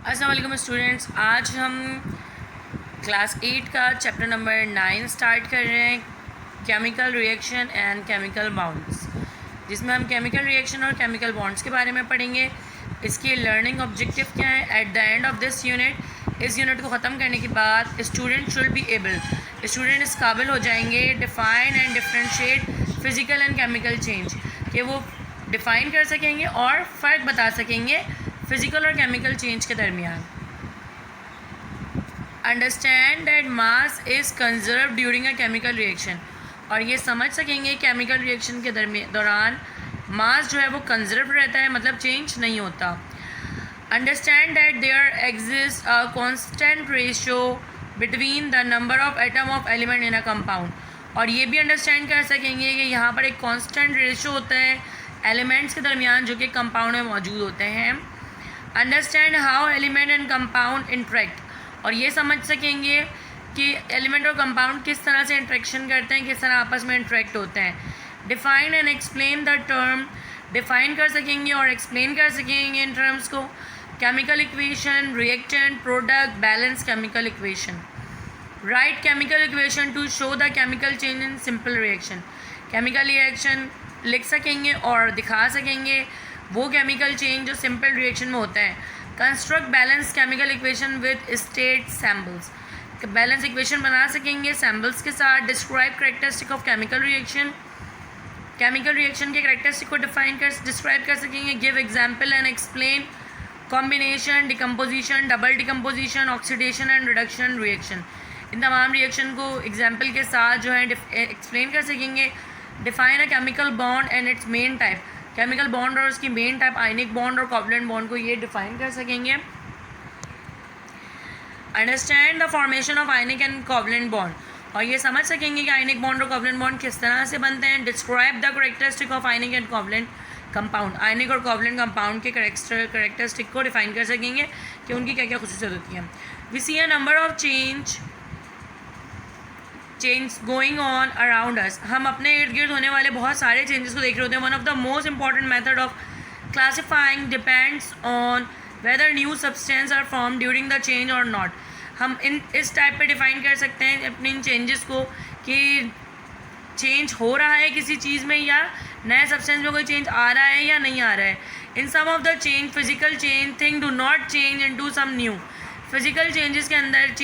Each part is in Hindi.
अस्सलाम वालेकुम स्टूडेंट्स, आज हम क्लास 8 का चैप्टर नंबर 9 स्टार्ट कर रहे हैं, chemical reaction and chemical bonds, जिसमें हम केमिकल रिएक्शन और केमिकल बॉन्ड्स के बारे में पढ़ेंगे। इसकी लर्निंग ऑब्जेक्टिव क्या है? At the end of this unit, इस यूनिट को ख़त्म करने के बाद student should be able, student इस काबिल हो जाएंगे define and differentiate physical and chemical change, कि वो डिफ़ाइन कर सकेंगे और फ़र्क बता सकेंगे फिज़िकल और केमिकल चेंज के दरमियान। Understand that mass is conserve during a chemical reaction, और ये समझ सकेंगे केमिकल रिएक्शन के दौरान मास जो है वो कंजर्व रहता है, मतलब चेंज नहीं होता। Understand that there exist a constant ratio between the number of atom of element in a compound, और ये भी अंडरस्टैंड कर सकेंगे कि यहाँ पर एक कॉन्स्टेंट रेशियो होता है एलिमेंट्स के दरमियान जो कि कंपाउंड में मौजूद होते हैं। Understand how element and compound interact, और ये समझ सकेंगे कि एलिमेंट और कंपाउंड किस तरह से इंट्रैक्शन करते हैं, किस तरह आपस में इंटरेक्ट होते हैं। Define and explain the term, define कर सकेंगे और एक्सप्लेन कर सकेंगे इन टर्म्स को। Chemical equation, reactant, product, balance chemical equation. Write chemical equation to show the chemical change in simple reaction, chemical reaction लिख सकेंगे और दिखा सकेंगे वो केमिकल चेंज जो सिंपल रिएक्शन में होता है। Construct balance chemical equation with state symbols, balance equation बना सकेंगे सैम्बल्स के साथ। Describe characteristic of chemical reaction, chemical reaction के करेक्टरिस्टिक को डिस्क्राइब कर सकेंगे। Give example and explain combination, decomposition, double decomposition, oxidation and reduction reaction, इन तमाम रिएक्शन को एग्जाम्पल के साथ जो है एक्सप्लेन कर सकेंगे। Define a chemical bond and its main type, chemical bond और उसकी मेन टाइप आयनिक बॉन्ड और कोवलेंट बॉन्ड को ये डिफाइन कर सकेंगे। Understand the formation of ionic and covalent bond, और ये समझ सकेंगे कि आयनिक बॉन्ड और कोवलेंट बॉन्ड किस तरह से बनते हैं। Describe the characteristic of ionic and covalent compound, ionic और कोवलेंट कंपाउंड के करेक्टरिस्टिक को डिफाइन कर सकेंगे कि उनकी क्या क्या खुसूसियत होती हैं। We see a number of change going on around us, हम अपने इर्द गिर्द होने वाले बहुत सारे चेंजेस को देख रहे होते हैं। One of the most important method of classifying depends on whether new substance are form during the change और नॉट, हम इस टाइप पे डिफाइन कर सकते हैं अपने इन चेंजेस को कि चेंज हो रहा है किसी चीज़ में या नए सब्सटेंस में कोई चेंज आ रहा है या नहीं आ रहा है। In some of the change physical change thing do not change into some new, physical changes के अंदर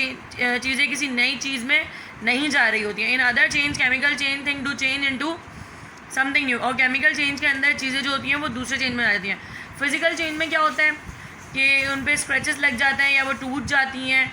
चीज़ें किसी नई चीज़ में नहीं जा रही होती हैं। In other change chemical change thing do change into something new, और केमिकल चेंज के अंदर चीज़ें जो होती हैं वो दूसरे चेंज में आ जाती हैं। फिजिकल चेंज में क्या होता है कि उन पर स्क्रैचेस लग जाते हैं या वो टूट जाती हैं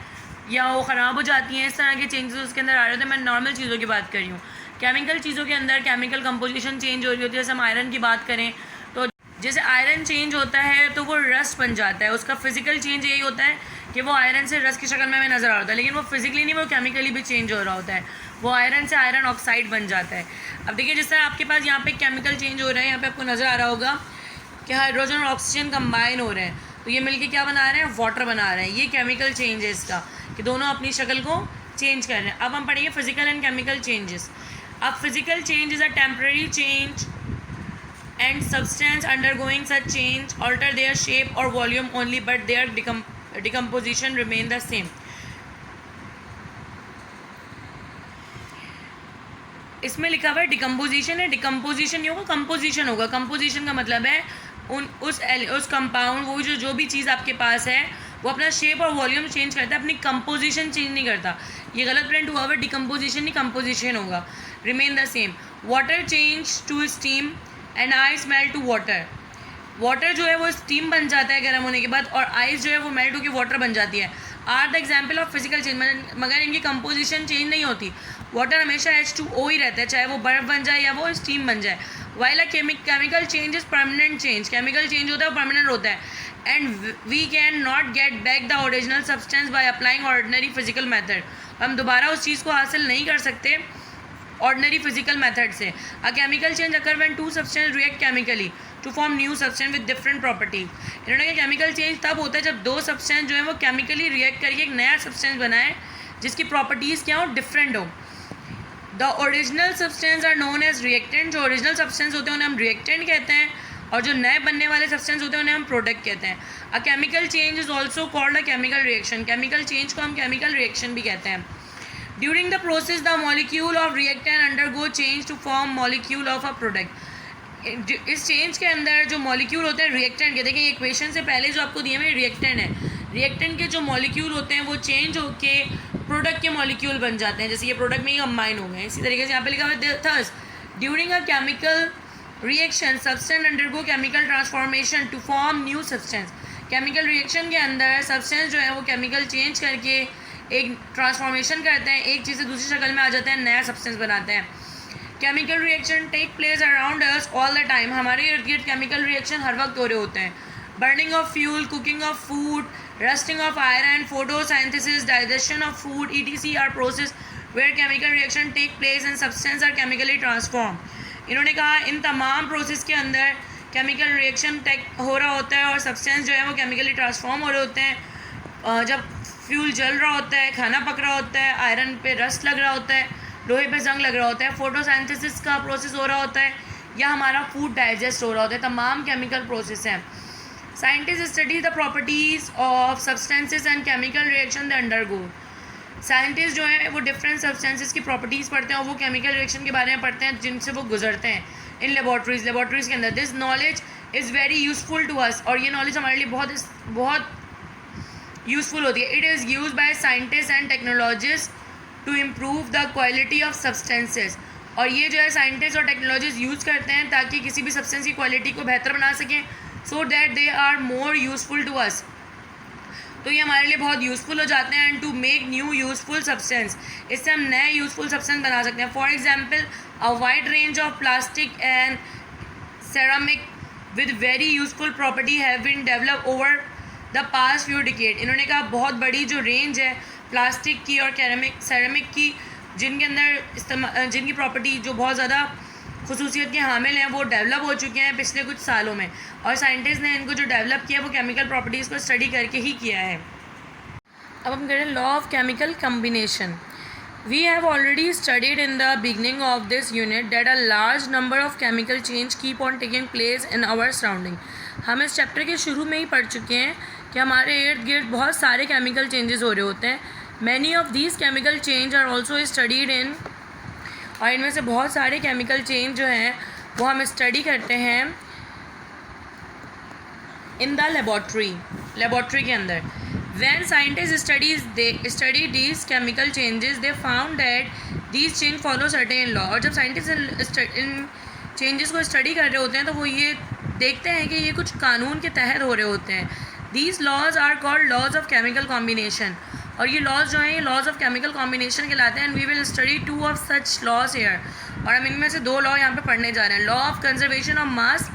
या वो ख़राब हो जाती हैं, इस तरह के चेंजेस उसके अंदर आ रहे होते हैं। मैं नॉर्मल चीज़ों की बात कर रही हूँ। केमिकल चीज़ों के अंदर केमिकल कंपोजिशन चेंज हो रही होती है। जैसे हम आयरन की बात करें तो जैसे आयरन चेंज होता है तो वो रस्ट बन जाता है, उसका फिजिकल चेंज यही होता है कि वो आयरन से रस्ट की शक्ल में हमें नज़र आ रहा होता है, लेकिन वो फिजिकली नहीं, वो केमिकली भी चेंज हो रहा होता है, वो आयरन से आयरन ऑक्साइड बन जाता है। अब देखिए जिस तरह आपके पास यहाँ पे केमिकल चेंज हो रहा है, यहाँ पे आपको नज़र आ रहा होगा कि हाइड्रोजन और ऑक्सीजन कंबाइन हो रहे हैं, तो ये मिलके क्या बना रहे हैं? वाटर बना रहे हैं। ये केमिकल चेंज है इसका, कि दोनों अपनी शक्ल को चेंज कर रहे हैं। अब हम पढ़ेंगे फिजिकल एंड केमिकल चेंजेस। अब physical change is a temporary change and substance undergoing such change alter their shape or volume only, but their decomposition remain the same. इसमें लिखा हुआ है डिकम्पोजिशन है, डिकम्पोजिशन नहीं होगा, कंपोजिशन होगा। कंपोजिशन का मतलब है उस कंपाउंड, वो जो भी चीज़ आपके पास है वो अपना शेप और वॉल्यूम चेंज करता है, अपनी कंपोजिशन चेंज नहीं करता। ये गलत प्रिंट हुआ हुआ, डिकम्पोजिशन नहीं कंपोजिशन होगा। Remain the same. Water change to steam and ice melt to water, water जो है वो स्टीम बन जाता है गर्म होने के बाद, और आइस जो है वो मेल्ट होकर वाटर बन जाती है। Are the example of physical change, मगर इनकी कंपोजिशन चेंज नहीं होती। वाटर हमेशा H2O ही रहता है, चाहे वो बर्फ़ बन जाए या वो स्टीम बन जाए। While a chemical change is permanent change, chemical change होता है वो परमानेंट होता है। And we can not get back the original substance by applying ordinary physical method, हम दोबारा उस चीज़ को हासिल नहीं कर सकते ऑर्डिनरी फिजिकल मेथड से। A chemical change occur when two substance react chemically to form new substance with different properties. इन्होंने कहा केमिकल चेंज तब होता है जब दो सब्सटेंस जो है वो केमिकली रिएक्ट करके एक नया सब्सटेंस बनाए जिसकी प्रॉपर्टीज़ क्या हो? डिफरेंट हो। The original substance are known as reactant, जो ओरिजिनल सब्सटेंस होते हैं उन्हें हम रिएक्टेंट कहते हैं, और जो नए बनने वाले सब्सटेंस होते हैं उन्हें हम प्रोडक्ट कहते हैं. A chemical change is also called a chemical reaction. Chemical change को हम केमिकल रिएक्शन भी कहते हैं. During the process the molecule of reactant undergo change to form molecule of a product. इस चेंज के अंदर जो मॉलिक्यूल होते हैं रिएक्टेंट के, देखिए इक्वेशन से पहले जो आपको दिए हुए रिएक्टेंट है, रिएक्टेंट के जो मॉलिक्यूल होते हैं वो चेंज होके प्रोडक्ट के मॉलिक्यूल बन जाते हैं. जैसे ये प्रोडक्ट में ही कंबाइन हो गए. इसी तरीके से यहाँ पे लिखा हुआ है thus during a chemical reaction substance undergo chemical transformation to form new substance. Chemical reaction के अंदर सब्सटेंस जो है वो केमिकल चेंज करके एक ट्रांसफॉर्मेशन करते हैं, एक चीज़ से दूसरी शक्ल में आ जाते हैं, नया सब्सटेंस बनाते हैं. Chemical reaction take place around us all the time. हमारे इर्द गिर्द केमिकल रिएक्शन हर वक्त हो रहे होते हैं. Burning of fuel, cooking of food, rusting of iron, photosynthesis, digestion of food etc are process where chemical reaction take place and substance are chemically transform. इन्होंने कहा इन तमाम प्रोसेस के अंदर केमिकल रिएक्शन टेक हो रहा होता है और सब्सटेंस जो है वो केमिकली ट्रांसफॉर्म हो रहे होते हैं. जब फ्यूल जल रहा होता है, खाना पक रहा होता है, आयरन पे रस्ट लग रहा होता है, लोहे पे जंग लग रहा होता है, फोटोसिंथेसिस का प्रोसेस हो रहा होता है, या हमारा फूड डाइजेस्ट हो रहा होता है. तमाम केमिकल प्रोसेस हैं. Scientist study the properties of substances and chemical reaction the undergo. Scientist जो है वो डिफरेंट सब्सटेंसेस की प्रॉपर्टीज़ पढ़ते हैं और वो केमिकल रिएक्शन के बारे में पढ़ते हैं जिनसे वो गुजरते हैं इन लेबॉर्ट्रीज़ के अंदर. This knowledge is very useful to us. और ये नॉलेज हमारे लिए बहुत यूज़फुल होती है. It is use by scientist and technologist to improve the quality of substances. और ये जो है साइंटिस्ट और टेक्नोलॉजिस्ट यूज़ करते हैं ताकि किसी भी सब्सटेंस की क्वालिटी को बेहतर बना सकें, so that they are more useful to us. तो ये हमारे लिए बहुत यूज़फुल हो जाते हैं. And to make new useful substance, इससे हम नए यूज़फुल सब्सटेंस बना सकते हैं. For example a wide range of plastic and ceramic with very useful property have been develop over the past few decade. इन्होंने कहा बहुत बड़ी जो रेंज है प्लास्टिक की और सेरामिक की, जिनके अंदर जिनकी प्रॉपर्टी जो बहुत ज़्यादा खुसूसियत के हामिल हैं, वो डेवलप हो चुके हैं पिछले कुछ सालों में. और साइंटिस्ट ने इनको जो डेवलप किया वो केमिकल प्रॉपर्टीज़ को स्टडी करके ही किया है. अब हम करें law of chemical combination. We have already studied in the beginning of this unit that a large number of chemical change keep on taking place in our surrounding. हम इस चैप्टर के शुरू में ही पढ़ चुके हैं कि हमारे इर्द गिर्द बहुत सारे केमिकल चेंजेस हो रहे होते हैं. Many of these chemical change are also studied in, और इनमें से बहुत सारे केमिकल चेंज जो हैं वो हम स्टडी करते हैं इन द लेबॉर्ट्री के अंदर. When scientist study these chemical changes they found that these change follow certain law. और जब साइंटिस्ट इन चेंजेस को स्टडी कर रहे होते हैं तो वो ये देखते हैं कि ये कुछ कानून के तहत हो रहे होते हैं. These laws are called laws of chemical combination. और ये लॉज जो हैं ये लॉज ऑफ केमिकल कॉम्बिनेशन कहलाते हैं. And we will study 2 of such laws here. और हम इनमें से 2 लॉ यहाँ पे पढ़ने जा रहे हैं. Law of conservation of mass.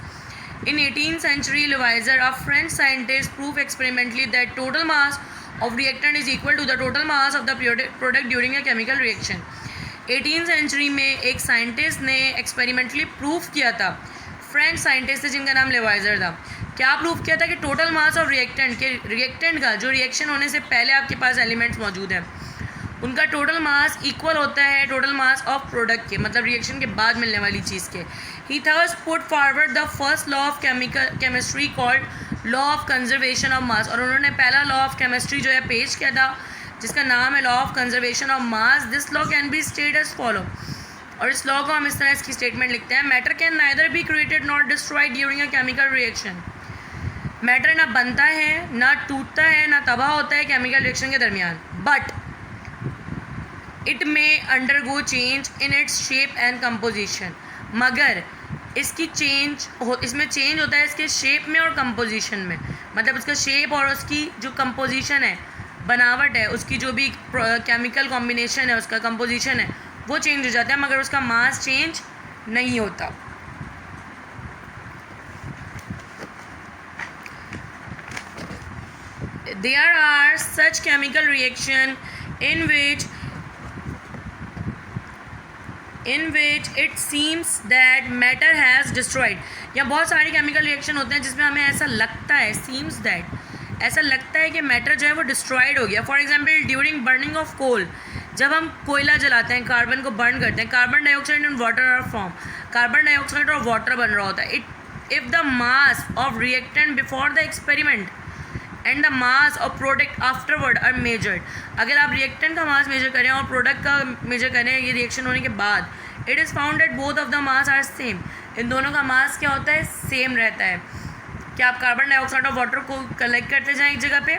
In 18th century, Lavoisier, a French scientist, proved experimentally that total mass of reactant is equal to the total mass of the product during a chemical reaction. 18th century में एक साइंटिस्ट ने एक्सपेरिमेंटली प्रूव किया था, फ्रेंच साइंटिस्ट थे जिनका नाम लेवाइजर था. क्या प्रूव किया था कि टोटल मास ऑफ रिएक्टेंट का जो रिएक्शन होने से पहले आपके पास एलिमेंट्स मौजूद हैं उनका टोटल मास इक्वल होता है टोटल मास ऑफ प्रोडक्ट के, मतलब रिएक्शन के बाद मिलने वाली चीज़ के. He thus put forward the first law of chemistry called law of conservation of mass. और उन्होंने पहला law of chemistry जो है पेश किया था जिसका नाम है law of conservation of mass. This law can be stated as follow. और इस law को हम इस तरह इसकी statement लिखते हैं. Matter can neither be created nor destroyed during a chemical reaction. Matter ना बनता है, ना टूटता है, ना तबाह होता है chemical reaction के दरमियान. But it may undergo change in its shape and composition. मगर इसमें चेंज होता है इसके शेप में और कंपोजिशन में. मतलब उसका शेप और उसकी जो कंपोजिशन है, बनावट है, उसकी जो भी केमिकल कॉम्बिनेशन है, उसका कंपोजिशन है, वो चेंज हो जाता है, मगर उसका मास चेंज नहीं होता. There are such chemical reaction in which it seems that matter has destroyed. या बहुत सारे केमिकल रिएक्शन होते हैं जिसमें हमें ऐसा लगता है, seems that, ऐसा लगता है कि मैटर जो है वो डिस्ट्रॉयड हो गया. For example during burning of coal, जब हम कोयला जलाते हैं, कार्बन को बर्न करते हैं, carbon dioxide and water are form. Carbon dioxide और वाटर बन रहा होता है. if the mass of reactant before the experiment and the mass of product afterward are measured. अगर आप reactant का mass measure करें और product का measure करें ये reaction होने के बाद, it is found that both of the mass are same. इन दोनों का mass क्या होता है? Same रहता है. कि आप कार्बन डाइऑक्साइड और वाटर को कलेक्ट करते जाएं एक जगह पे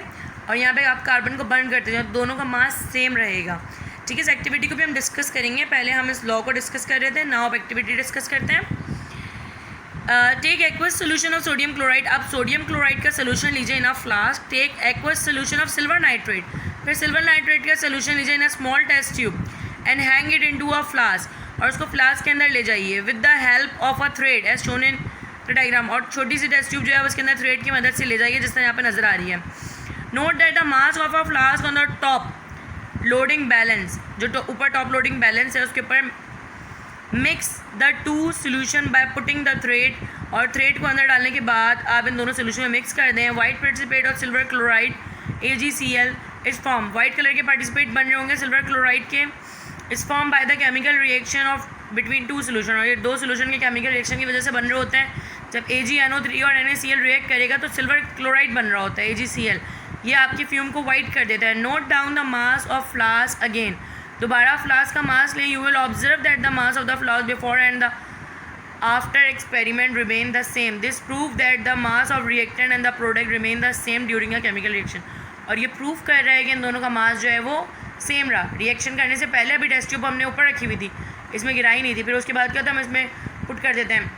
और यहाँ पे आप कार्बन को बर्न करते जाएं, दोनों का मास सेम रहेगा. ठीक है, इस एक्टिविटी को भी हम डिस्कस करेंगे. पहले हम इस लॉ को डिस्कस कर रहे थे, नाउ अब एक्टिविटी डिस्कस करते हैं. Take aqueous solution of sodium chloride. आप सोडियम क्लोराइड का सोल्यूशन लीजिए in a flask. Take aqueous solution of silver nitrate. फिर सिल्वर नाइट्रेट का सोल्यूशन लीजिए in a small test tube and hang it into a flask. और उसको फ्लास्क के अंदर ले जाइए with the help of a thread as shown in the diagram. और छोटी सी टेस्ट ट्यूब जो है उसके अंदर थ्रेड की मदद से ले जाइए जिस तरह यहाँ पर नज़र आ रही है. Note that the mass of a flask on the top loading balance, जो ऊपर टॉप लोडिंग बैलेंस है उसके ऊपर mix the two solution by putting the thread. और थ्रेड को अंदर डालने के बाद आप इन दोनों सोल्यूशन में मिक्स कर दें. White participate of silver chloride AgCl इस फॉर्म. वाइट कलर के पार्टिसिपेट बन रहे होंगे सिल्वर क्लोराइड के इस form by the chemical reaction of between two solution. और ये दो सोल्यूशन के केमिकल रिएक्शन की वजह से बन रहे होते हैं. जब AgNO3 और NaCl रिएक्ट करेगा तो सिल्वर क्लोराइड बन रहा होता है AgCl. ये आपकी फ्यूम को वाइट कर देता है. Note down the mass of flask again. दोबारा फ्लास्क का मास लें. You will observe that the mass of the flask before and the after experiment remain the same. This prove that the mass of reactant and the product remain the same during a chemical reaction. और ये प्रूव कर रहा है कि इन दोनों का मास जो है वो सेम रहा. रिएक्शन करने से पहले अभी टेस्ट ट्यूब हमने ऊपर रखी हुई थी, इसमें गिराई नहीं थी. फिर उसके बाद क्या होता है, हम इसमें पुट कर देते हैं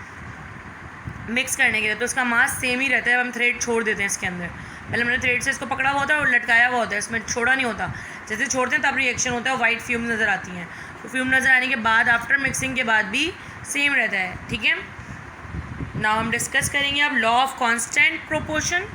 मिक्स करने के लिए, तो उसका मास सेम ही रहता है. हम थ्रेड छोड़ देते हैं इसके अंदर. पहले हमने थ्रेड से इसको पकड़ा हुआ होता है और लटकाया हुआ होता है, इसमें छोड़ा नहीं होता. जैसे छोड़ते हैं तब रिएक्शन होता है, वाइट फ्यूम नज़र आती हैं. तो फ्यूम नज़र आने के बाद आफ्टर मिक्सिंग के बाद भी सेम रहता है. ठीक है, नाउ हम डिस्कस करेंगे अब law of constant proportion.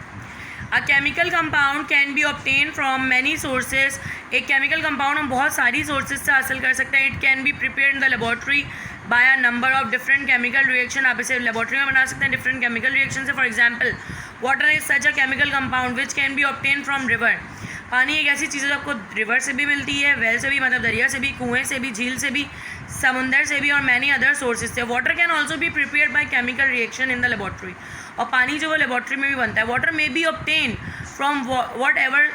A chemical compound can be obtain from many sources. एक केमिकल कंपाउंड हम बहुत सारी सोर्सेज से हासिल कर सकते हैं. It can be prepared in the laboratory by a number of different chemical reaction. आप इसे लेबॉर्ट्री में बना सकते हैं डिफरेंट केमिकल रिएक्शन से. For example water is such a chemical compound which can be obtain from river. पानी एक ऐसी चीज़ है जो आपको रिवर से भी मिलती है, वेल से भी मतलब दरिया से भी, कुएँ से भी, झील से भी, समुंदर से भी और मैनी अदर सोर्सेज से. Water can also be prepared by chemical reaction in the laboratory. और पानी जो वो लेबॉर्ट्री में भी बनता है. Water may be obtain from whatever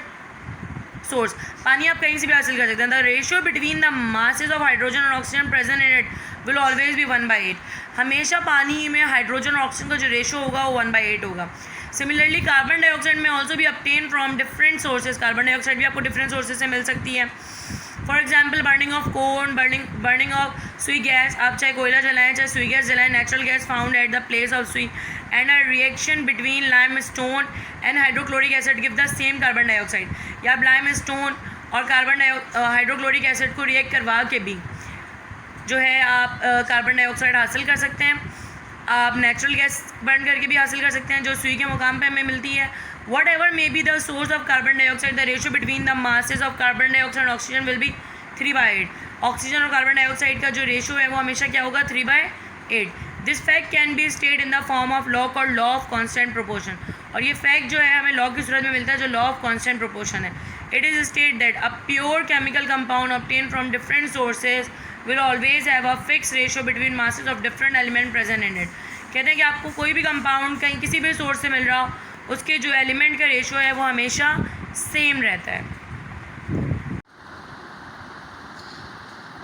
source. पानी आप कहीं से भी हासिल कर सकते हैं. The ratio between the masses of hydrogen और oxygen present in it will always be 1/8. हमेशा पानी में हाइड्रोजन और ऑक्सीजन का जो रेशियो होगा वो 1/8 होगा. सिमिलरली कार्बन डाइऑक्साइड में ऑल्सो भी obtain from different sources. Carbon dioxide भी आपको डिफरेंट सोर्सेज से मिल सकती है. For example burning of coal, burning of Sui gas. आप चाहे कोयला जलाएं चाहे सुई गैस जलाएं, natural gas found at the place of Sui and a reaction between limestone and hydrochloric acid give the same carbon dioxide. या आप लाइम स्टोन और हाइड्रोक्लोरिक एसिड को रिएक्ट करवा के भी जो है आप कार्बन डाइऑक्साइड हासिल कर सकते हैं. आप नेचुरल गैस बर्न करके भी हासिल कर सकते हैं जो सुई के मुकाम पे हमें मिलती है. What ever may be the source of carbon dioxide, the ratio between the masses of carbon dioxide and oxygen will be 3/8. Oxygen और कार्बन डाइऑक्साइड का जो रेशियो है वो हमेशा क्या होगा, 3/8. This fact can be state in the form of law called law of constant proportion. और ये फैक्ट जो है हमें लॉ की सूरत में मिलता है जो लॉ ऑफ कांस्टेंट प्रोपोर्शन है. It is state that a pure chemical compound obtain from different sources will always have a fixed ratio between masses of different element present in it. कहते हैं कि आपको कोई भी कंपाउंड कहीं किसी भी सोर्स से मिल रहा हो उसके जो एलिमेंट का रेशियो है वो हमेशा सेम रहता है.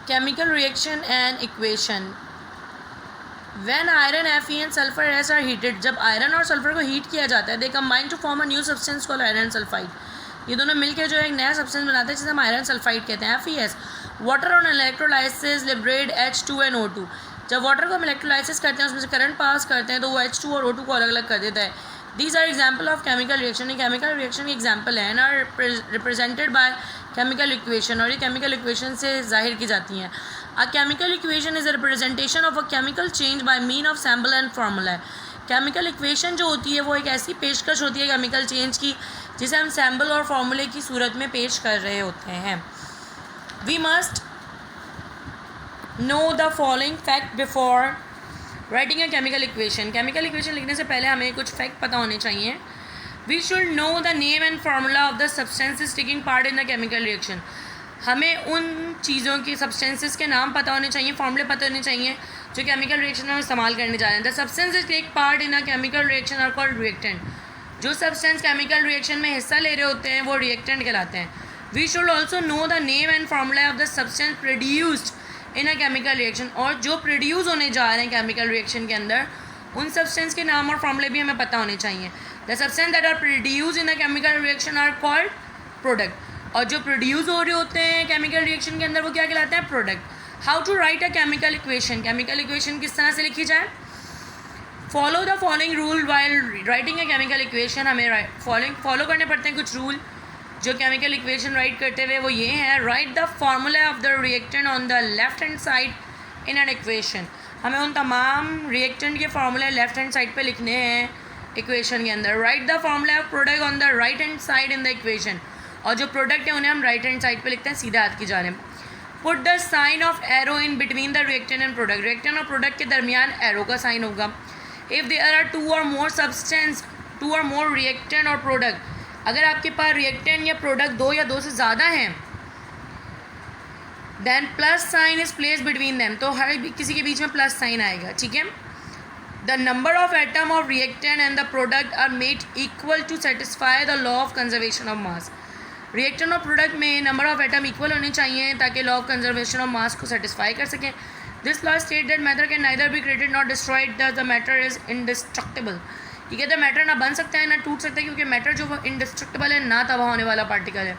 Chemical reaction and equation. When iron, Fe and sulfur S are heated, जब आयरन और सल्फर को हीट किया जाता है, they combine to form a new substance called iron sulfide. ये दोनों मिलकर जो एक नया सब्सटेंस बनाते हैं जिसे हम आयरन सल्फाइड कहते हैं, FeS. Water on electrolysis liberate H2 and O2. जब वाटर को हम इलेक्ट्रोलाइसिस करते हैं उसमें से करंट पास करते हैं तो वो H2 और O2 को अलग अलग कर देता है. These are example of chemical reaction. ये केमिकल रिएक्शन के एग्जाम्पल हैं and are represented by chemical equation. और ये केमिकल इक्वेशन से जाहिर की जाती हैं. A chemical equation is a representation of a chemical change by mean of sample and formula. Chemical equation जो होती है वो एक ऐसी पेशकश होती है केमिकल चेंज की जिसे हम सैम्पल और फार्मूले की सूरत में पेश कर रहे होते हैं. We must know the following fact before writing a chemical equation. Chemical equation लिखने से पहले हमें कुछ फैक्ट पता होने चाहिए. We should know the name and formula of the substances taking part in the chemical reaction. हमें उन चीज़ों की सब्सटेंसेस के नाम पता होने चाहिए, फॉर्मूले पता होने चाहिए जो केमिकल रिएक्शन में हम इस्तेमाल करने जा रहे हैं. The substances take part in a chemical reaction are called reactant. जो सब्सटेंस केमिकल रिएक्शन में हिस्सा ले रहे होते हैं वो रिएक्टेंट कहलाते हैं. We should also know the name and formula of the substance produced in a chemical reaction. और जो प्रोड्यूस होने जा रहे हैं केमिकल रिएक्शन के अंदर उन सब्सटेंस के नाम और फार्मूले भी हमें पता होने चाहिए. The substance that are produce in a chemical reaction are called product. और जो प्रोड्यूस हो रहे होते हैं केमिकल रिएक्शन के अंदर वो क्या कहलाते हैं? Product. How to write a chemical equation. Chemical equation किस तरह से लिखी जाए? Follow the following rule while writing a chemical equation. हमें फॉलो करने पड़ते हैं कुछ रूल जो केमिकल इक्वेशन राइट करते हुए. वो ये हैं: right the formula of the reactant on the left hand side in an equation. हमें उन तमाम रिएक्टेंट के फार्मूले लेफ्ट हैंड साइड पे लिखने हैं इक्वेशन के अंदर. Right the formula of product on the right hand side in the equation. और जो प्रोडक्ट है उन्हें हम राइट हैंड साइड पे लिखते हैं सीधा हाथ की जानिब. Put the sign of arrow in between the reactant and product. Reactant और प्रोडक्ट के दरमियान एरो का साइन होगा. इफ़ देयर आर टू और मोर सब्सटेंस, टू और मोर रिएक्टेंट और प्रोडक्ट, अगर आपके पास रिएक्टेंट या प्रोडक्ट दो या दो से ज़्यादा हैं, then plus sign is place between them. तो हर किसी के बीच में प्लस साइन आएगा. ठीक है. The number of atom of reactant and the product are made equal to satisfy the law of conservation of mass. Reactant और प्रोडक्ट में नंबर ऑफ एटम इक्वल होने चाहिए ताकि law of conservation of mass को सेटिस्फाई कर सकें. This law state that matter can neither be created not destroyed, the matter is indestructible. ये कहते हैं मैटर ना बन सकता है ना टूट सकता है क्योंकि मैटर जो वो इंडिस्ट्रक्टिबल है, ना तबाह होने वाला पार्टिकल है.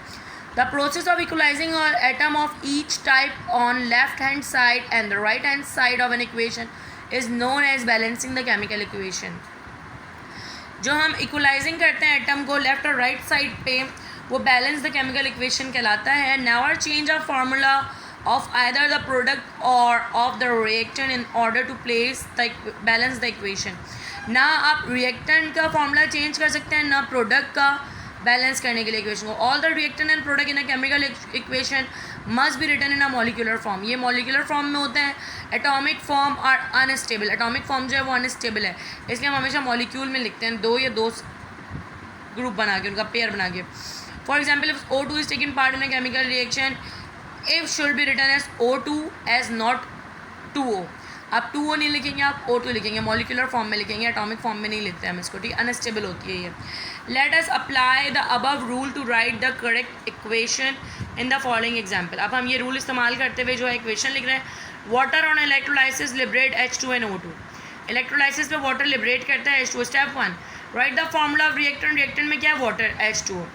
द प्रोसेस ऑफ इक्वलाइजिंग और atom of each type on left hand side and the right hand side of an equation is known as balancing the chemical equation. जो हम इक्वलाइजिंग करते हैं एटम को लेफ्ट और राइट साइड पे, वो बैलेंस द केमिकल इक्वेशन कहलाता है. Never change a formula of either the product or of the reactant in order to place the balance the equation. ना आप रिएक्टेंट का फार्मूला चेंज कर सकते हैं ना प्रोडक्ट का बैलेंस करने के लिए इक्वेशन को. All the reactant and product in a chemical equation must be written in a molecular form. ये मॉलिक्यूलर फॉर्म में होते हैं. एटॉमिक फॉर्म और अनस्टेबल. एटॉमिक फॉर्म जो है वो अनस्टेबल है, इसलिए हम हमेशा मॉलिक्यूल में लिखते हैं दो या दो ग्रुप बना के, उनका पेयर बना के. For example if O2 is taken part in a chemical reaction, if should be written as O2 as not 2O. आप 2O नहीं लिखेंगे, आप O2 लिखेंगे, मॉलिक्यूलर फॉर्म में लिखेंगे, एटॉमिक फॉर्म में नहीं लिखते हम इसको. ठीक, अनस्टेबल होती है ये. Let us apply the above rule to write the correct equation in the following example. अब हम ये रूल इस्तेमाल करते हुए जो है इक्वेशन लिख रहे हैं. Water on electrolysis liberate H2 and O2. Electrolysis पे वाटर लिबरेट करता है H2. Step 1, write the formula of reactant. Reactant में क्या है? Water, H2O.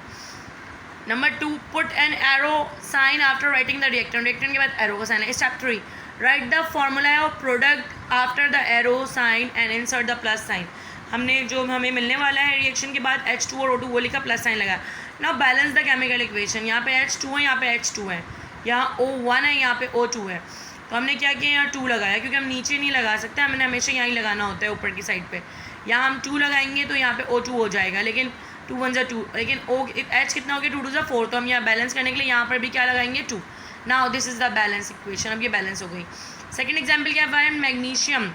Number 2, put an arrow sign after writing the reactant. Reactant के बाद एरो का साइन है. Step 3, write the formula of product after the arrow sign and insert the plus sign. हमने जो हमें मिलने वाला है रिएक्शन के बाद H2 और O2 वो लिखा, प्लस साइन लगा. Now balance the chemical equation. यहाँ पे H2 है, यहाँ पे H2 है, यहाँ O1 है, यहाँ पे O2 है. तो हमने क्या किया, यहाँ 2 लगाया क्योंकि हम नीचे नहीं लगा सकते, हमने हमेशा यहाँ ही लगाना होता है ऊपर की साइड पे. यहाँ हम 2 लगाएंगे तो यहाँ पे O2 हो जाएगा, लेकिन 2 1 2, लेकिन H कितना हो गया, 2 2 4. तो हम यहाँ बैलेंस करने के लिए यहाँ पर भी क्या लगाएंगे, 2. Now this is the balance equation. अब ये बैलेंस हो गई. सेकेंड एग्जाम्पल क्या है, मैग्नीशियम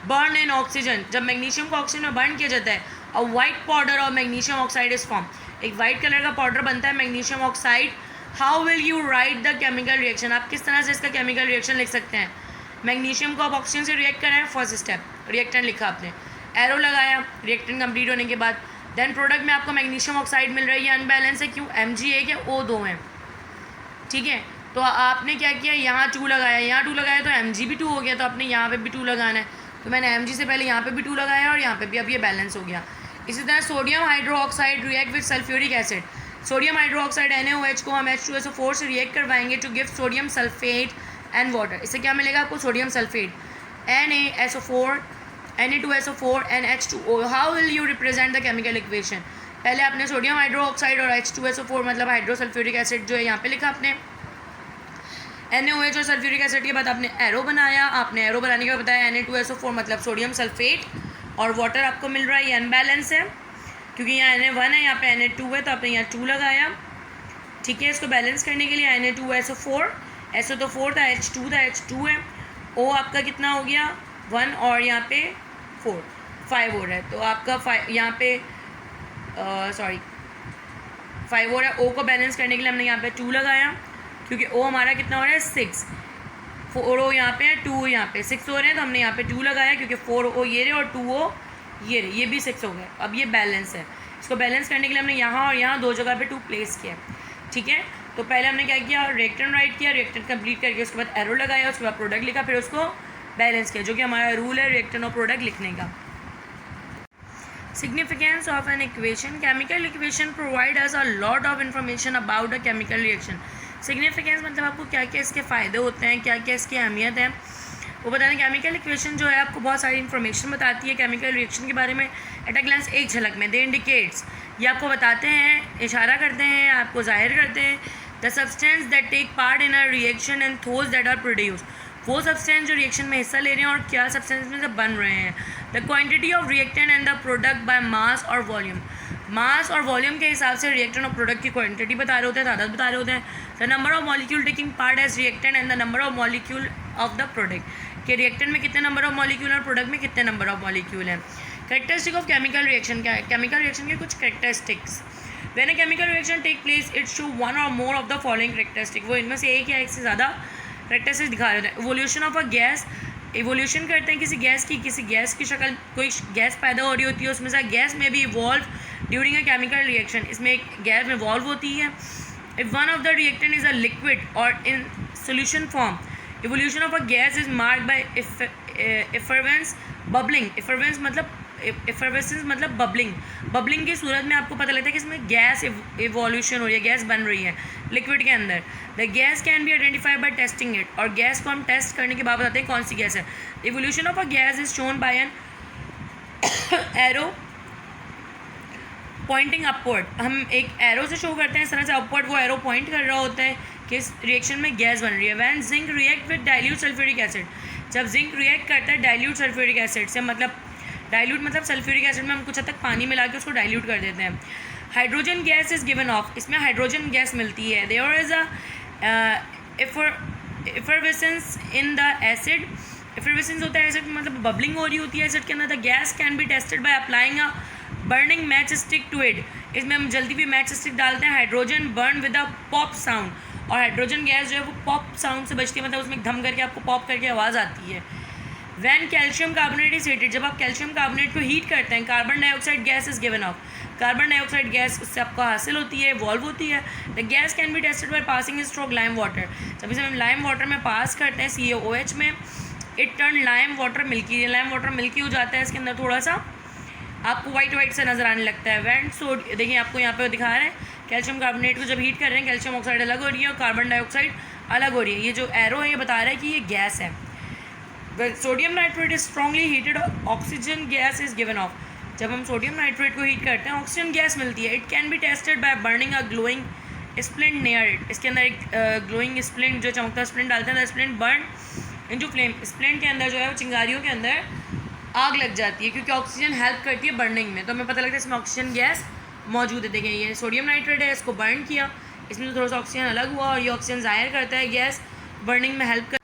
बर्न इन ऑक्सीजन. जब मैग्नीशियम को ऑक्सीजन में बर्न किया जाता है और white powder of magnesium oxide is form, एक वाइट कलर का पाउडर बनता है magnesium oxide. How will you right the chemical reaction. आप किस तरह से इसका केमिकल रिएक्शन लिख सकते हैं. मैग्नीशियम को आप ऑक्सीजन से रिएक्ट कराएं, फर्स्ट स्टेप रिएक्टेंट लिखा आपने, एरो लगाया रिएक्टेंट कंप्लीट होने के बाद. देन प्रोडक्ट में आपको मैग्नीशियम ऑक्साइड मिल रहा है, ये अनबैलेंस है, क्यों, Mg1 है, O2 है. ठीक है, तो आपने क्या किया, यहाँ 2 लगाया, यहाँ 2 लगाया तो Mg भी 2 हो गया, तो आपने यहाँ पे भी 2 लगाना है. तो मैंने Mg से पहले यहाँ पे भी 2 लगाया और यहाँ पे भी. अब ये बैलेंस हो गया. इसी तरह sodium hydroxide react with sulphuric acid. Sodium hydroxide NaOH को हम H2SO4 से रिएक्ट करवाएंगे to give sodium sulphate and water. इससे क्या मिलेगा आपको, sodium sulphate, NaSO4, Na2SO4 and H2O. How will you represent the chemical equation. पहले आपने सोडियम हाइड्रोक्साइड और H2SO4 मतलब हाइड्रोसल्फ्यूरिक एसिड जो है यहाँ पे लिखा आपने, NaOH और सल्फ्यूरिक एसिड के बाद आपने एरो बनाया. आपने एरो बनाने के बाद बताया Na2SO4 मतलब सोडियम सल्फेट और वाटर आपको मिल रहा है. ये अनबैलेंस है क्योंकि यहाँ Na1 है, यहाँ पे Na2 है, तो आपने यहाँ 2 लगाया. ठीक है, इसको बैलेंस करने के लिए Na2SO4, SO तो 4 था, H2 था, H2 है. O आपका कितना हो गया, 1 और यहाँ पे 4, 5 हो रहा है. तो आपका 5 यहाँ पे 5 हो रहा है. O को बैलेंस करने के लिए हमने यहाँ पे 2 लगाया. क्योंकि ओ हमारा कितना हो रहा है 6, 4 ओ यहाँ पे है, 2 ओ यहाँ पे, 6 हो रहे हैं तो हमने यहाँ पे 2 लगाया क्योंकि 4 ओ ये रहे और 2 ओ ये रहे, ये भी 6 हो गए। अब ये बैलेंस है, इसको बैलेंस करने के लिए हमने यहाँ और यहाँ 2 जगह पे 2 प्लेस किया, ठीक है। तो पहले हमने क्या किया, रिएक्टेंट राइट किया, रिएक्टेंट कंप्लीट करके उसके बाद एरो लगाया, उसके बाद प्रोडक्ट लिखा, फिर उसको बैलेंस किया, जो कि हमारा रूल है रिएक्टेंट और प्रोडक्ट लिखने का। Significance of an equation. Chemical equation provide us a lot of information about a chemical reaction. Significance मतलब आपको क्या क्या इसके फ़ायदे होते हैं, क्या क्या इसकी अहमियत है, वो बताना। केमिकल इक्वेशन जो है आपको बहुत सारी इन्फॉर्मेशन बताती है केमिकल रिएक्शन के बारे में एट अ ग्लांस, एक झलक में। दे इंडिकेट्स, ये आपको बताते हैं, इशारा करते हैं, आपको जाहिर करते हैं the substance that take part in a reaction and those that are produce, वो सब्सटेंस जो रिएक्शन में हिस्सा ले रहे हैं और क्या सब्सटेंस में से बन रहे हैं। The quantity of reactant and the product by mass और वॉल्यूम, मास और वॉल्यूम के हिसाब से रिएक्टेंट और प्रोडक्ट की क्वांटिटी बता रहे होते हैं, तादाद बता रहे होते हैं। The number of molecule taking part as reactant and the number of molecule of the product, के रिएक्टेंट में कितने नंबर ऑफ मॉलिक्यूल और प्रोडक्ट में कितने नंबर ऑफ मॉलिक्यूल हैं। कैरेक्टरिस्टिक ऑफ केमिकल रिएक्शन, क्या है केमिकल रिएक्शन के कुछ characteristics. When a chemical reaction take place it show one or more of the following characteristic, वो इनमें से एक या एक से ज़्यादा कैरेक्टरिस्टिक्स दिखा रहे हैं। Evolution of a gas, evolution करते हैं किसी गैस की शक्ल, कोई गैस पैदा हो रही होती है, उसमें से गैस में भी evolve during a chemical reaction, इसमें एक गैस इवॉल्व होती है। If one of the reactant is a liquid or in solution form, evolution of a gas is marked by effervescence, bubbling, effervescence मतलब बबलिंग की सूरत में आपको पता लगता है कि इसमें गैस इवोल्यूशन हो रही है, गैस बन रही है लिक्विड के अंदर। The gas can be identified by testing it, और गैस को हम टेस्ट करने के बाद बताते हैं कौन सी गैस है। Evolution of a gas is shown by an arrow pointing upward, हम एक एरो से शो करते हैं इस तरह से अपवर्ड, वो एरो पॉइंट कर रहा होता है कि इस रिएक्शन में गैस बन रही है। When zinc react with dilute sulphuric acid, जब जिंक रिएक्ट करता है डाइल्यूट सल्फ्यूरिक एसिड से, मतलब डाइल्यूट मतलब सल्फ्यूरिक एसिड में हम कुछ हद तक पानी मिला के उसको डाइल्यूट कर देते हैं। Hydrogen gas is given off, इसमें हाइड्रोजन गैस मिलती है। There is a effervescence in the acid, effervescence होता है एसिड मतलब बबलिंग हो रही होती है एसिड के अंदर। The gas can be tested by applying a burning match stick to it, इसमें हम जल्दी भी मैच स्टिक डालते हैं। Hydrogen burn with a pop sound, और हाइड्रोजन गैस जो है वो पॉप साउंड से बचती है, मतलब उसमें धम करके आपको पॉप करके आवाज़ आती है। When calcium carbonate is heated, जब आप कैल्शियम कार्बोनेट को हीट करते हैं, carbon dioxide gas is given off, carbon dioxide gas उससे आपको हासिल होती है, वॉल्व होती है। The gas can be tested by passing stroke lime water, जब इसे हम लाइम वाटर में पास करते हैं CaOH में, it turn lime water milky, lime water milky हो जाता है, इसके अंदर थोड़ा सा आपको वाइट से नज़र आने लगता है। वैन सोड, देखिए आपको यहाँ पे दिखा रहे हैं कैल्शियम कार्बोनेट को जब हीट कर रहे हैं, कैल्शियम ऑक्साइड अलग हो रही है और कार्बन डाइऑक्साइड अलग हो रही है। ये जो एरो है ये बता रहा है कि ये गैस है। Sodium nitrate is strongly heated, oxygen gas is given of, जब हम सोडियम नाइट्रेट को हीट करते हैं ऑक्सीजन गैस मिलती है। It can be tested by burning a glowing splint near it, इसके अंदर एक ग्लोइंग स्प्लिंट जो चमकता स्प्लिंट डालते हैं, splint burn into flame, splint के अंदर जो है वो चिंगारियों के अंदर आग लग जाती है क्योंकि ऑक्सीजन हेल्प करती है बर्निंग में, तो हमें पता लगता है इसमें ऑक्सीजन गैस मौजूद है। देखिए ये सोडियम नाइट्रेट है, इसको बर्न किया, इसमें थोड़ा सा ऑक्सीजन अलग हुआ और ये ऑक्सीजन ज़ाहिर करता है गैस बर्निंग में हेल्प कर।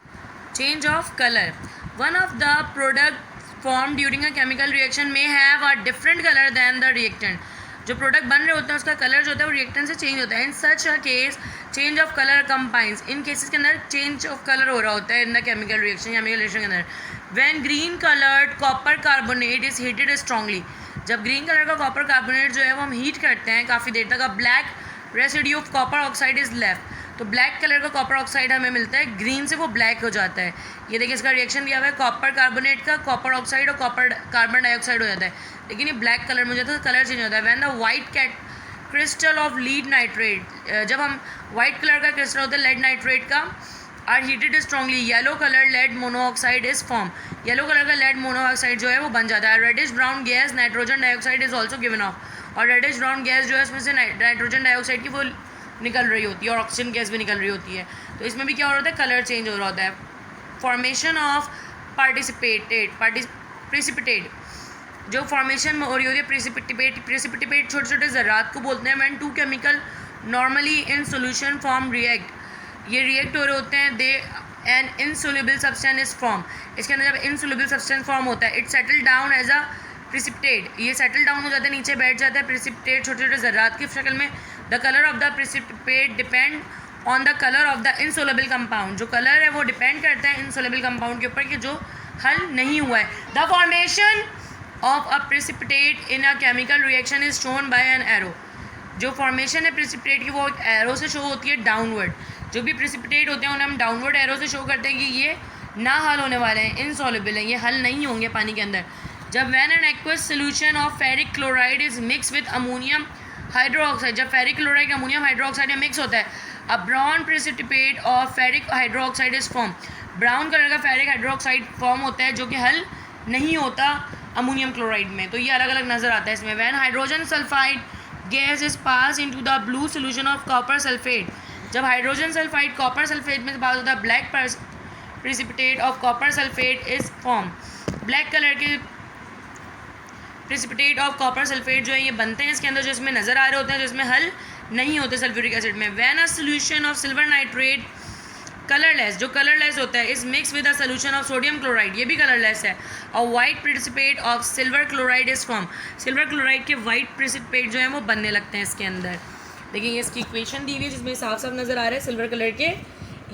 Change of colour, one of the product form during a chemical reaction may have a different colour than the reactant, जो प्रोडक्ट बन रहे होते हैं उसका कलर जो होता है वो रिएक्टेंट से चेंज होता है। In such a case change of colour combines, इन केसेस के अंदर चेंज ऑफ कलर हो रहा होता है इन द केमिकल रिएक्शन के अंदर। When green coloured copper carbonate is heated strongly, जब ग्रीन कलर का कॉपर कार्बोनेट जो है वो हम हीट करते हैं काफ़ी देर तक, अ black residue of copper oxide is left, तो ब्लैक कलर का कॉपर ऑक्साइड हमें मिलता है, ग्रीन से वो ब्लैक हो जाता है। ये देखिए इसका रिएक्शन दिया हुआ है, कॉपर कार्बोनेट का कॉपर ऑक्साइड और कॉपर कार्बन डाइऑक्साइड हो जाता है, लेकिन ये ब्लैक कलर में हो जाता है, कलर चेंज होता है। When the white crystal of lead nitrate, जब हम वाइट कलर का क्रिस्टल होता है लेड नाइट्रेट का, are heated strongly, yellow colour lead monoxide is form, yellow colour का लेड मोनोऑक्साइड जो है वो बन जाता है। Reddish brown gas nitrogen dioxide is also given off, और रेडिश ब्राउन गैस जो है उसमें से नाइट्रोजन डाइऑक्साइड की वो निकल रही होती है और ऑक्सीजन गैस भी निकल रही होती है, तो इसमें भी क्या हो रहा होता है, कलर चेंज हो रहा होता है। फॉर्मेशन ऑफ प्रेसिपिटेट, जो फॉर्मेशन में हो रही होती है प्रेसिपिटेट छोटे छोटे ज़रात को बोलते हैं। When two chemical normally in solution form react, ये रिएक्ट हो रहे होते हैं, they an insoluble substance is form, इसके अंदर जब इनसोल्यूबल सब्सटेंस फॉर्म होता है, it settle down as a precipitate, ये सेटल डाउन हो जाता है, नीचे बैठ जाता है प्रेसिपिटेट छोटे छोटे ज़रात की शक्ल में। The colour of the precipitate depend on the colour of the insoluble compound, जो कलर है वो डिपेंड करता है इनसोलेबल कंपाउंड के ऊपर कि जो हल नहीं हुआ है. The formation of a precipitate in a chemical reaction is shown by an arrow. जो फॉर्मेशन है प्रेसिपिटेट की वो एक एरो से शो होती है डाउनवर्ड. जो भी प्रेसिपिटेट होते हैं उन्हें हम डाउनवर्ड एरो से शो करते हैं कि ये ना हल होने वाले हैं, इनसॉल्युबल हैं, ये हल नहीं होंगे पानी के अंदर. जब when an aqueous solution of ferric chloride is mix with ammonium hydroxide, जब फेरिक क्लोराइड अमोनियम हाइड्रोक्साइड में मिक्स होता है, a brown precipitate of ferric hydroxide is form. Brown colour का फेरिक हाइड्रोक्साइड फॉर्म होता है जो कि हल नहीं होता अमोनियम क्लोराइड में. तो ये अलग अलग नज़र आता है इसमें. When hydrogen sulphide gas is pass into the blue solution of copper sulphate, जब हाइड्रोजन सल्फाइड कॉपर सल्फेट में पास होता है, black precipitate of copper sulphate is form. Black colour के प्रेसिपिटेट ऑफ कॉपर सल्फेट जो है ये बनते हैं इसके अंदर, जो इसमें नज़र आ रहे होते हैं, जो इसमें हल नहीं होते सल्फ्यूरिक एसिड में. When a solution of silver nitrate colourless, जो कलरलेस होता है, is mix with a solution of sodium chloride, ये भी कलरलेस है. और white precipitate of silver chloride is form. Silver chloride के वाइट प्रेसिपिटेट जो है वो बनने लगते हैं इसके अंदर. देखिए ये इसकी इक्वेशन दी हुई है जिसमें साफ साफ नज़र आ रहा है सिल्वर कलर के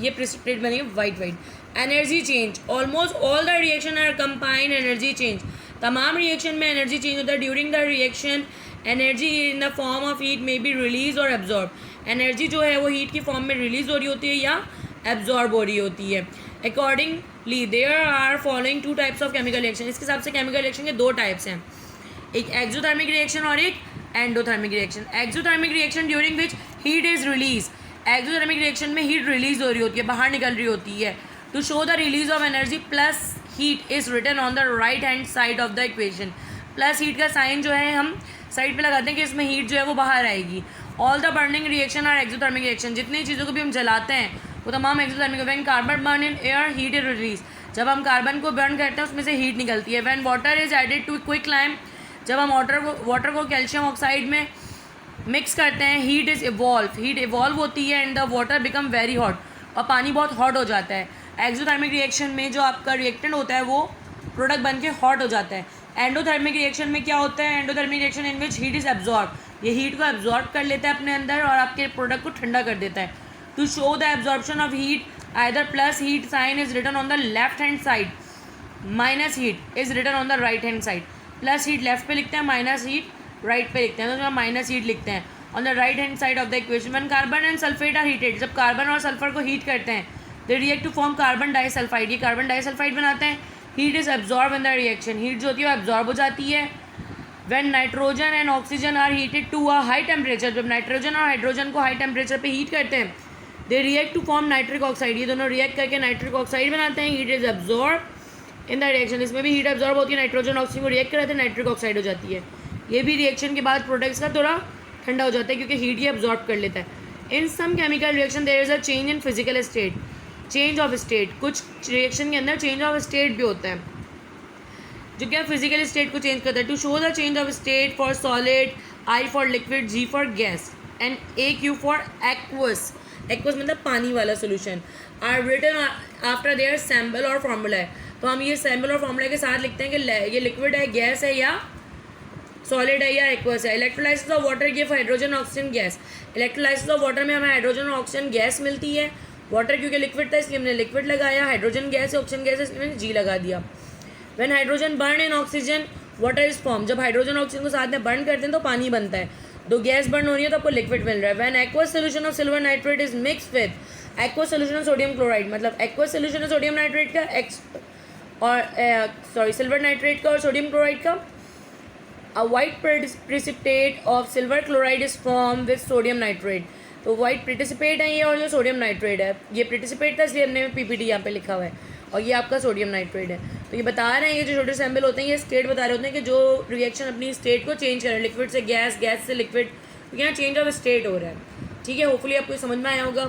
ये प्रेसिपिटेट बनेंगे white white. Energy change, almost all the reaction are combined energy change. तमाम रिएक्शन में एनर्जी चेंज होता है. During the reaction energy in the form of heat may be release और एब्जॉर्ब. एनर्जी जो है वो हीट की फॉर्म में रिलीज हो रही होती है या एब्जॉर्ब हो रही होती है. Accordingly there are following two types of chemical reaction. इसके हिसाब से केमिकल रिएक्शन के दो टाइप्स हैं, एक एक्सोथर्मिक रिएक्शन और एक endothermic reaction. Exothermic reaction during which heat is release. Exothermic reaction में हीट रिलीज हो रही होती है, बाहर निकल रही होती है. To show the release of energy plus heat is written on the right hand side of the equation. Plus heat का साइन जो है हम साइड पे लगाते हैं कि इसमें हीट जो है वो बाहर आएगी. All the burning reaction are exothermic reaction. जितनी चीज़ों को भी हम जलाते हैं वो तमाम exothermic. When carbon burn in air heat is release. जब हम कार्बन को बर्न करते हैं उसमें से हीट निकलती है. When water is added to quick lime, जब हम वाटर को कैल्शियम ऑक्साइड में मिक्स करते हैं, heat is evolve. Heat evolve होती है and the water become very hot, और पानी बहुत हॉट हो जाता है. एक्सोथर्मिक रिएक्शन में जो आपका रिएक्टेंट होता है वो प्रोडक्ट बन के हॉट हो जाता है. एंडोथर्मिक रिएक्शन में क्या होता है? Endothermic reaction in which heat is absorb. ये हीट को एब्जॉर्ब कर लेता है अपने अंदर और आपके प्रोडक्ट को ठंडा कर देता है. To show the absorption of heat either plus heat sign is written on the left hand side, minus heat is written on the right hand side. Plus heat left पे लिखते हैं, माइनस हीट राइट पे लिखते हैं. तो हम माइनस हीट लिखते हैं on the right hand side of the equation. When carbon and sulphate are heated, जब कार्बन और सल्फर को हीट करते हैं, they react to form carbon disulphide. ये कार्बन डाइसल्फाइड बनाते हैं. Heat is absorb in the reaction. Heat जो होती है वो एब्जॉर्ब हो जाती है. When nitrogen and oxygen are heated to a high temperature, जब नाइट्रोजन और हाइड्रोजन को हाई टेम्परेचर पे हीट करते हैं, they react to form nitric oxide. ये दोनों रिएक्ट करके नाइट्रिक ऑक्साइड बनाते हैं. Heat is absorb in the reaction. इसमें भी हीट एब्जॉर्ब होती है, नाइट्रोजन ऑक्सीजन को रिएक्ट कराते हैं, नाइट्रिक ऑक्साइड हो जाती है. ये भी रिएक्शन के बाद प्रोडक्ट्स का थोड़ा ठंडा हो जाता है क्योंकि हीट ये एब्जॉर्ब कर लेता है. In some chemical reaction there is a change in physical state, change of state. कुछ रिएक्शन के अंदर चेंज ऑफ स्टेट भी होता है जो क्या फिजिकल स्टेट को चेंज करता है. To show the change of state for solid, I for liquid, G for gas and A Q for aqueous. Aqueous मतलब पानी वाला solution. Are written after their symbol और फार्मूला है. तो हम ये सैम्बल और फार्मूला के साथ लिखते हैं कि ये लिक्विड है, गैस है या सॉलिड है या एक्वस है. Electrolysis of water give hydrogen oxygen gas. Electrolysis of water में हमें हाइड्रोजन और ऑक्सीजन गैस मिलती है. वाटर क्योंकि लिक्विड था इसलिए हमने लिक्विड लगाया. हाइड्रोजन गैस है, ऑक्सीजन गैस है इसलिए मैंने जी लगा दिया. When hydrogen burn in oxygen water is form. जब हाइड्रोजन और ऑक्सीजन को साथ में बर्न करते हैं तो पानी बनता है. दो गैस बर्न हो रही है तो आपको लिक्विड मिल रहा है. When aqueous solution of silver nitrate is mix with aqueous solution of sodium chloride, मतलब aqueous solution of sodium nitrate का सिल्वर नाइट्रेट का और सोडियम क्लोराइड का. A white precipitate of silver chloride is form with sodium nitrate. तो वाइट प्रेसिपिटेट है ये और जो सोडियम नाइट्रेट है, ये प्रेसिपिटेट था इसलिए हमने पीपीटी यहाँ पे लिखा हुआ है, और ये आपका सोडियम नाइट्रेट है. तो ये बता रहे हैं, ये जो छोटे सैम्पल होते हैं ये स्टेट बता रहे होते हैं कि जो रिएक्शन अपनी स्टेट को चेंज कर रहे हैं, लिक्विड से गैस, गैस से लिक्विड, तो यहाँ चेंज ऑफ स्टेट हो रहा है. ठीक है, होपफुली आपको समझ में आया होगा.